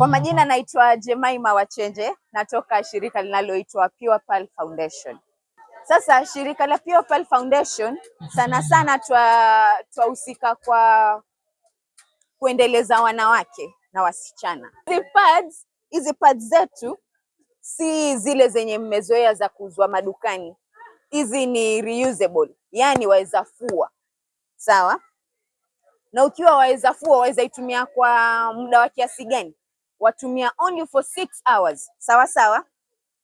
Kwa majina naitwa Jemima Wachenje, natoka shirika linaloitwa Pure Pearl Foundation. Sasa shirika la Pure Pearl Foundation sana sana twahusika kwa kuendeleza wanawake na wasichana. Hizi pads zetu si zile zenye mmezoea za kuuzwa madukani. Hizi ni reusable, yani waweza fua. Sawa? Na ukiwa waweza fua, waweza itumia kwa muda wa kiasi gani? Watumia only for 6 hours. Sawa sawa?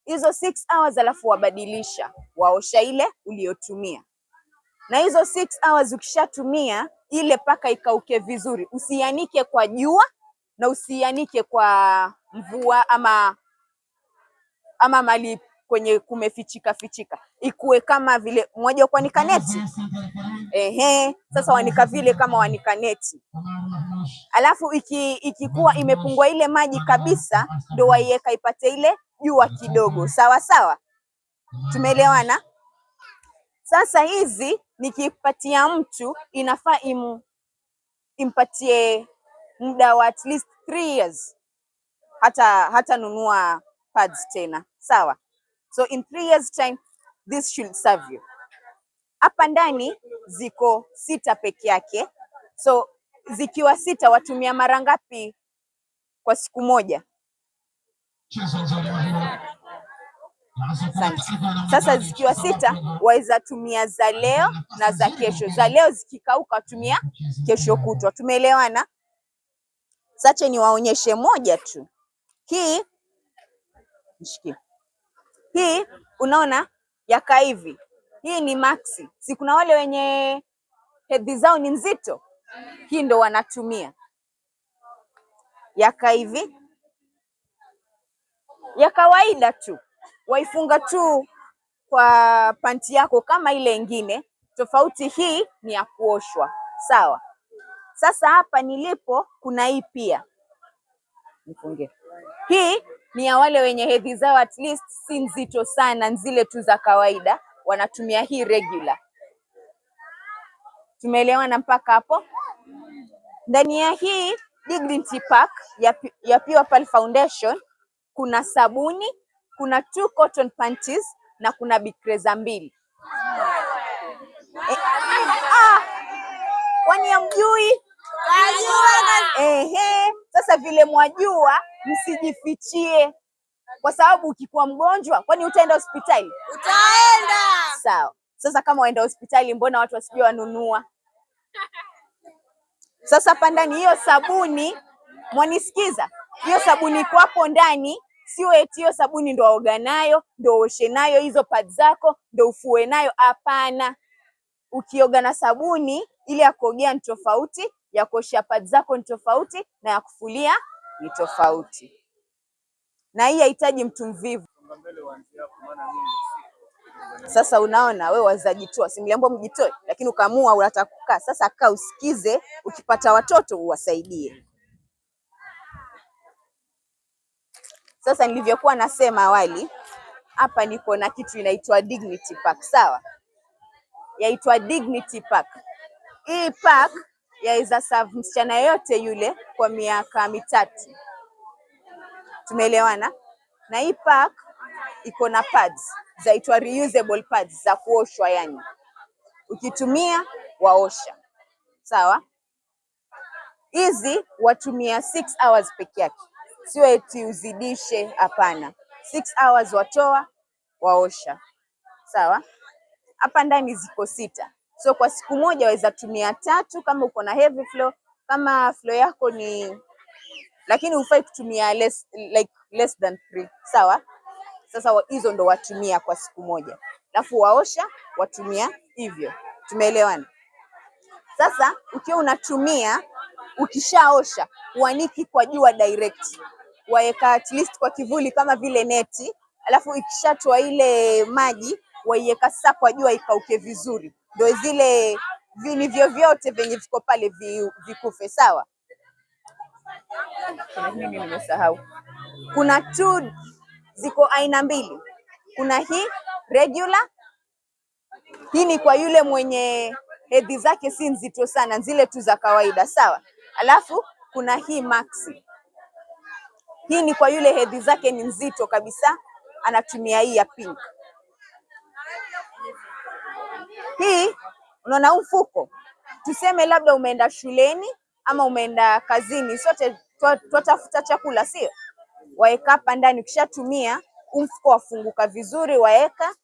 Hizo 6 hours alafu wabadilisha, waosha ile uliotumia. Na hizo 6 hours ukishatumia ile paka ikauke vizuri, usianike kwa jua na usianike kwa mvua ama mali kwenye kumefichika fichika. Ikue kama vile mmoja kuanika neti. Sasa wanika vile kama wanika neti. Alafu ikikuwa imepungua ile maji kabisa, ndio waiweka ipate ile jua kidogo. Sawa sawa? Tumeelewana? Sasa hizi nikipatia mtu inafaa impatie muda wa at least 3 years. Hata nunua pads tena. Sawa? So in 3 years time this should serve you. Hapa ndani ziko 6 peke yake. So zikiwa 6 watumia mara ngapi kwa siku moja? Sasa zikiwa 6 waweza tumia za leo na za kesho. Za leo zikikauka tumia kesho kutwa. Tumeelewana? Sasa ni waonyeshe moja tu. Hii unaona yaka hivi. Hii ni maxi. Si kuna wale wenye hedhi zao ni nzito? Hii ndo wanatumia. Yaka hivi. Ya kawaida tu. Waifunga tu kwa panti yako kama ile ingine. Tofauti hii ni ya kuoshwa. Sawa? Sasa hapa nilipo kuna hii pia. Nifunge. Hii ni ya wale wenye hedhi zao at least si nzito sana, zile tu za kawaida, wanatumia hii regular. Tumeelewana mpaka hapo? Ndani ya hii Dignity Pack ya Pure Pearl Foundation kuna sabuni, kuna 2 cotton panties na kuna bikreza 2. Kwani hamjui? Sasa vile mwajua msijifichie. Kwa sababu ukikuwa mgonjwa, kwani utaenda hospitali? Utaenda. Sawa. Sasa kama waenda hospitali, mbona watu wasije wanunua? Sasa hapa ndani hiyo sabuni, mwanisikiza? Hiyo sabuni iko hapo ndani, sio eti hiyo sabuni ndo waoga nayo, ndo uoshe nayo hizo pads zako, ndo ufue nayo. Hapana. Ukioga na sabuni ile ya kuogea ni tofauti, ya kuosha pads zako ni tofauti, na ya kufulia ni tofauti. Na hii haihitaji mtu mvivu. Sasa unaona wewe wazajitoa, si mliambiwa mjitoe, lakini ukaamua unataka kukaa. Sasa kaa usikize, ukipata watoto uwasaidie. Sasa nilivyokuwa nasema awali, hapa niko na kitu inaitwa Dignity Pack. Sawa? Yaitwa Dignity Pack. Hii pack yaweza serve msichana yote yule kwa miaka 3. Tumeelewana? Na hii pack iko na pads zaitwa reusable pads za kuoshwa, yani ukitumia waosha. Sawa? Hizi watumia 6 hours peke yake, sio eti uzidishe. Hapana, 6 hours watoa waosha. Sawa? Hapa ndani ziko 6. So kwa siku moja waweza tumia 3 kama uko na heavy flow. Kama flow yako ni, lakini hufai kutumia less than 3. Sawa? Sasa hizo ndo watumia kwa siku moja. Alafu waosha watumia hivyo. Tumeelewana? Sasa ukiwa unatumia, ukishaosha uaniki kwa jua direct. Waeka at least kwa kivuli kama vile neti. Alafu ikishatoa ile maji waiweka sasa kwa jua ikauke vizuri. Ndio zile vinivyo vyote venye viko pale vikufe. Sawa? Kuna nini nimesahau? Kuna 2 ziko aina 2. Kuna hii regular. Hii ni kwa yule mwenye hedhi zake si nzito sana, zile tu za kawaida. Sawa? Alafu kuna hii maxi. Hii ni kwa yule hedhi zake ni nzito kabisa, anatumia hii ya pink. Hii unaona mfuko, tuseme labda umeenda shuleni ama umeenda kazini, sote twatafuta chakula, sio? Waeka hapa ndani, ukishatumia mfuko wafunguka vizuri, waeka,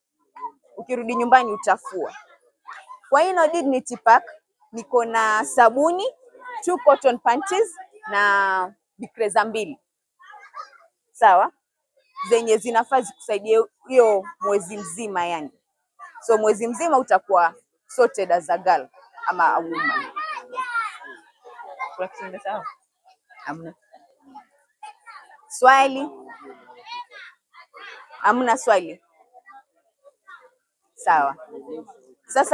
ukirudi nyumbani utafua. Kwa hino Dignity Pack niko na sabuni, 2 cotton panties na bikreza 2. Sawa? Zenye zinafaa zikusaidia hiyo mwezi mzima yani. So mwezi mzima utakuwa sorted as a girl ama a woman. Kwa kisema sawa? Hamna. Swali? Hamna swali? Sawa. Sasa